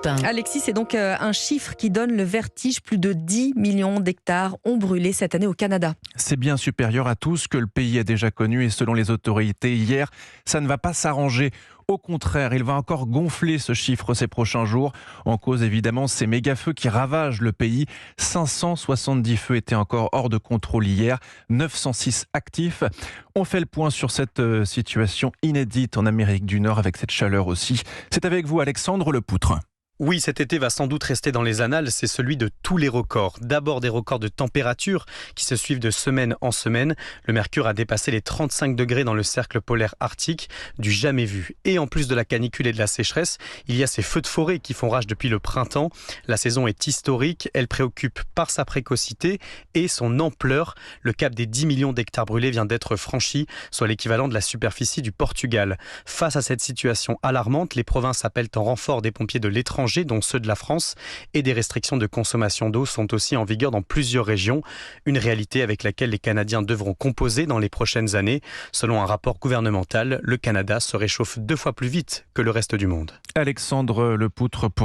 Alexis, c'est donc un chiffre qui donne le vertige. Plus de 10 millions d'hectares ont brûlé cette année au Canada. C'est bien supérieur à tout ce que le pays a déjà connu et selon les autorités hier, ça ne va pas s'arranger. Au contraire, il va encore gonfler ce chiffre ces prochains jours. En cause évidemment ces méga-feux qui ravagent le pays. 570 feux étaient encore hors de contrôle hier, 906 actifs. On fait le point sur cette situation inédite en Amérique du Nord avec cette chaleur aussi. C'est avec vous Alexandre Lepoutre. Oui, cet été va sans doute rester dans les annales, c'est celui de tous les records. D'abord des records de température qui se suivent de semaine en semaine. Le mercure a dépassé les 35 degrés dans le cercle polaire arctique, du jamais vu. Et en plus de la canicule et de la sécheresse, il y a ces feux de forêt qui font rage depuis le printemps. La saison est historique, elle préoccupe par sa précocité et son ampleur. Le cap des 10 millions d'hectares brûlés vient d'être franchi, soit l'équivalent de la superficie du Portugal. Face à cette situation alarmante, les provinces appellent en renfort des pompiers de l'étranger, dont ceux de la France, et des restrictions de consommation d'eau sont aussi en vigueur dans plusieurs régions. Une réalité avec laquelle les Canadiens devront composer dans les prochaines années. Selon un rapport gouvernemental, le Canada se réchauffe 2 fois plus vite que le reste du monde. Alexandre Lepoutre pour